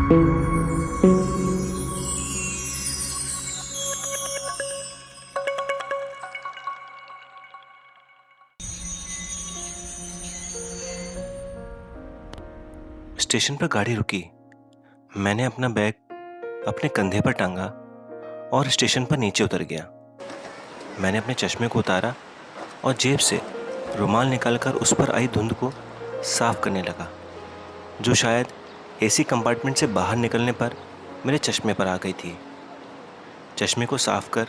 Station पर गाड़ी रुकी। मैंने अपना बैग अपने कंधे पर टांगा और स्टेशन पर नीचे उतर गया। मैंने अपने चश्मे को उतारा और जेब से रुमाल निकालकर उस पर आई धुंध को साफ करने लगा, जो शायद एसी कंपार्टमेंट से बाहर निकलने पर मेरे चश्मे पर आ गई थी। चश्मे को साफ कर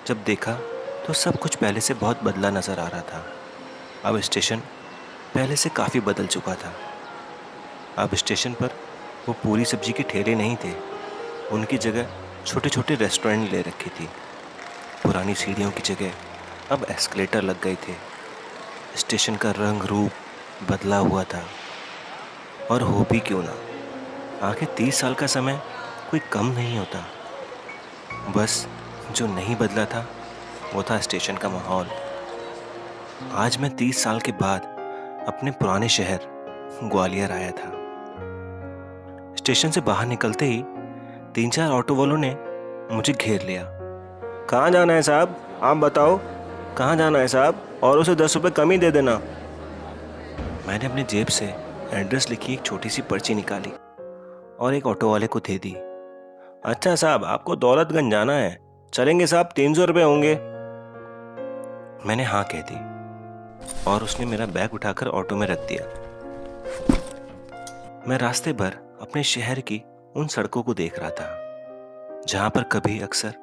जब देखा तो सब कुछ पहले से बहुत बदला नजर आ रहा था। अब स्टेशन पहले से काफ़ी बदल चुका था। अब स्टेशन पर वो पूरी सब्जी के ठेले नहीं थे, उनकी जगह छोटे छोटे रेस्टोरेंट ले रखी थी। पुरानी सीढ़ियों की जगह अब एस्केलेटर लग गए थे। स्टेशन का रंग रूप बदला हुआ था, और हो भी क्यों ना, आखिर 30 साल का समय कोई कम नहीं होता। बस जो नहीं बदला था वो था स्टेशन का माहौल। आज मैं 30 साल के बाद अपने पुराने शहर ग्वालियर आया था। स्टेशन से बाहर निकलते ही 3-4 ऑटो वालों ने मुझे घेर लिया। कहाँ जाना है साहब, आप बताओ कहाँ जाना है साहब, और उसे 10 रुपये कम ही दे देना। मैंने अपनी जेब से एड्रेस लिखी एक छोटी सी पर्ची निकाली और एक ऑटो वाले को दे दी। अच्छा साहब, आपको दौलतगंज जाना है, चलेंगे साहब, 300 रुपये होंगे। मैंने हाँ कह दी और उसने मेरा बैग उठाकर ऑटो में रख दिया। मैं रास्ते भर अपने शहर की उन सड़कों को देख रहा था जहां पर कभी अक्सर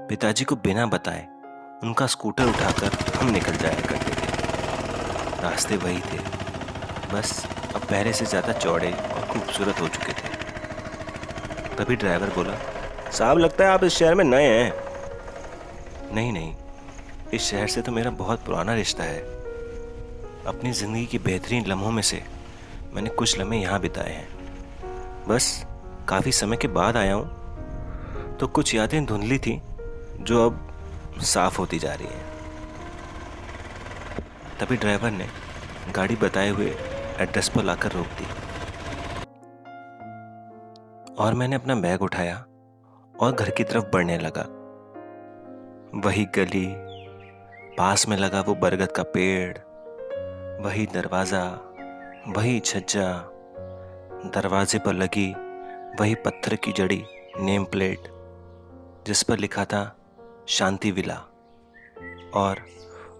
पिताजी को बिना बताए उनका स्कूटर उठाकर हम निकल जाया करते थे। रास्ते वही थे, बस अब पहले से ज़्यादा चौड़े और खूबसूरत हो चुके थे। तभी ड्राइवर बोला, साहब लगता है आप इस शहर में नए हैं। नहीं नहीं, इस शहर से तो मेरा बहुत पुराना रिश्ता है। अपनी ज़िंदगी के बेहतरीन लम्हों में से मैंने कुछ लम्हे यहाँ बिताए हैं। बस काफ़ी समय के बाद आया हूँ तो कुछ यादें धुंधली थी जो अब साफ होती जा रही हैं। तभी ड्राइवर ने गाड़ी बताए हुए एड्रेस पर लाकर रोक दी और मैंने अपना बैग उठाया और घर की तरफ बढ़ने लगा। वही गली, पास में लगा वो बरगद का पेड़, वही दरवाज़ा, वही छज्जा, दरवाजे पर लगी वही पत्थर की जड़ी नेम प्लेट जिस पर लिखा था शांति विला, और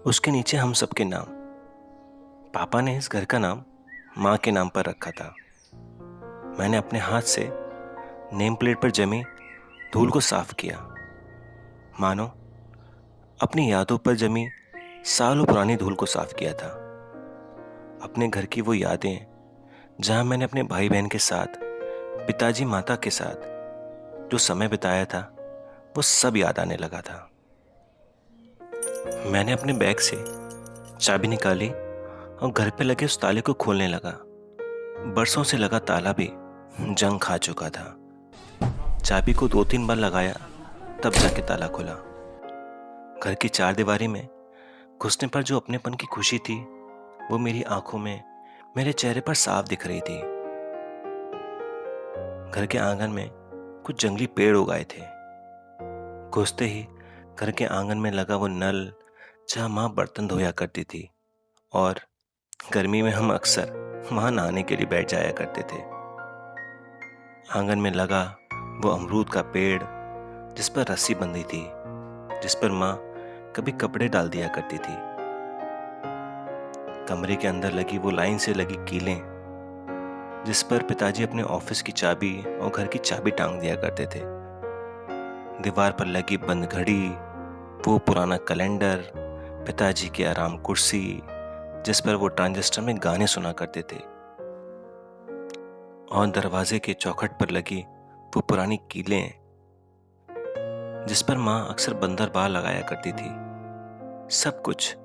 उसके नीचे हम सबके नाम। पापा ने इस घर का नाम माँ के नाम पर रखा था। मैंने अपने हाथ से नेम प्लेट पर जमी धूल को साफ किया, मानो अपनी यादों पर जमी सालों पुरानी धूल को साफ किया था। अपने घर की वो यादें जहां मैंने अपने भाई बहन के साथ, पिताजी माता के साथ जो समय बिताया था, वो सब याद आने लगा था। मैंने अपने बैग से चाबी निकाली और घर पे लगे उस ताले को खोलने लगा। बरसों से लगा ताला भी जंग खा चुका था। चाबी को 2-3 बार लगाया तब जाके ताला खुला। घर की चारदीवारी में घुसने पर जो अपनेपन की खुशी थी वो मेरी आंखों में, मेरे चेहरे पर साफ दिख रही थी। घर के आंगन में कुछ जंगली पेड़ उगाए थे। घुसते ही घर के आंगन में लगा वो नल जहां माँ बर्तन धोया करती थी, और गर्मी में हम अक्सर वहां नहाने के लिए बैठ जाया करते थे। आंगन में लगा वो अमरूद का पेड़ जिस पर रस्सी बंधी थी, जिस पर माँ कभी कपड़े डाल दिया करती थी। कमरे के अंदर लगी वो लाइन से लगी कीलें जिस पर पिताजी अपने ऑफिस की चाबी और घर की चाबी टांग दिया करते थे। दीवार पर लगी बंद घड़ी, वो पुराना कैलेंडर, पिताजी की आराम कुर्सी जिस पर वो ट्रांजिस्टर में गाने सुना करते थे, और दरवाजे के चौखट पर लगी वो पुरानी कीलें जिस पर माँ अक्सर बंदर बार लगाया करती थी। सब कुछ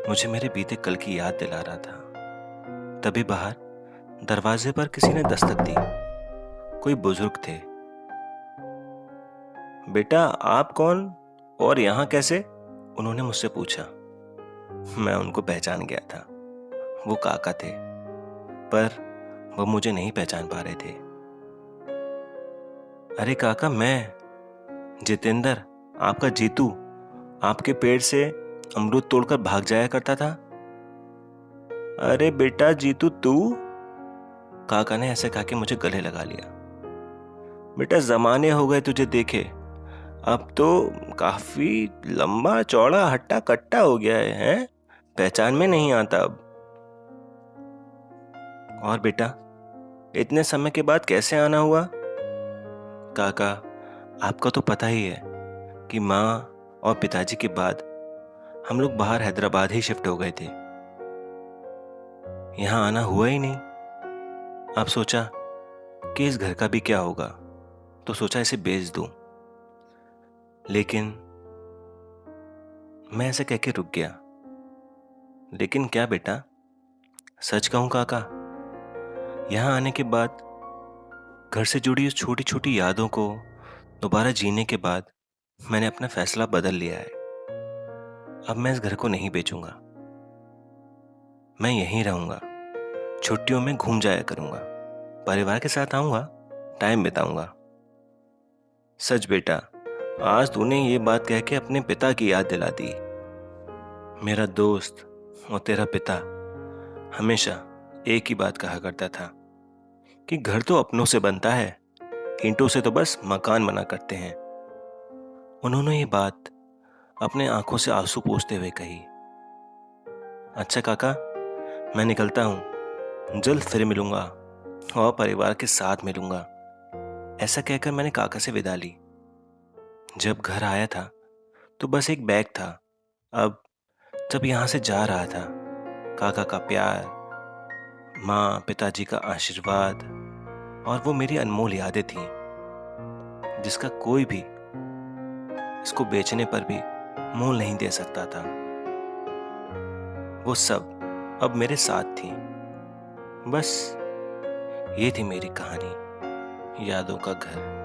मुझे मेरे बीते कल की याद दिला रहा था। तभी बाहर दरवाजे पर किसी ने दस्तक दी। कोई बुजुर्ग थे। बेटा आप कौन और यहाँ कैसे? उन्होंने मुझसे पूछा। मैं उनको पहचान गया था। वो काका थे, पर वो मुझे नहीं पहचान पा रहे थे। अरे काका, मैं जितेंद्र, आपका जीतू, आपके पेड़ से अमरूद तोड़कर भाग जाया करता था। अरे बेटा जीतू तू, काका ने ऐसे कहा कि मुझे गले लगा लिया। बेटा जमाने हो गए तुझे देखे, अब तो काफी लंबा चौड़ा हट्टा कट्टा हो गया है? पहचान में नहीं आता अब। और बेटा, इतने समय के बाद कैसे आना हुआ? काका, आपका तो पता ही है कि माँ और पिताजी के बाद हम लोग बाहर हैदराबाद ही शिफ्ट हो गए थे। यहाँ आना हुआ ही नहीं। अब सोचा कि इस घर का भी क्या होगा, तो सोचा इसे बेच दूं। लेकिन मैं ऐसे कह के रुक गया। लेकिन क्या बेटा, सच कहूं काका, यहाँ आने के बाद, घर से जुड़ी उस छोटी छोटी यादों को दोबारा जीने के बाद मैंने अपना फैसला बदल लिया है। अब मैं इस घर को नहीं बेचूंगा। मैं यहीं रहूंगा, छुट्टियों में घूम जाया करूंगा, परिवार के साथ आऊंगा, टाइम बिताऊंगा। सच बेटा, आज तूने ये बात कह के अपने पिता की याद दिला दी। मेरा दोस्त और तेरा पिता हमेशा एक ही बात कहा करता था कि घर तो अपनों से बनता है, ईंटों से तो बस मकान बना करते हैं। उन्होंने ये बात अपने आंखों से आंसू पोंछते हुए कही। अच्छा काका, मैं निकलता हूँ, जल्द फिर मिलूंगा और परिवार के साथ मिलूंगा। ऐसा कहकर मैंने काका से विदा ली। जब घर आया था तो बस एक बैग था। अब जब यहाँ से जा रहा था, काका का प्यार, माँ पिताजी का आशीर्वाद और वो मेरी अनमोल यादें थीं, जिसका कोई भी इसको बेचने पर भी मोल नहीं दे सकता था। वो सब अब मेरे साथ थी। बस ये थी मेरी कहानी, यादों का घर।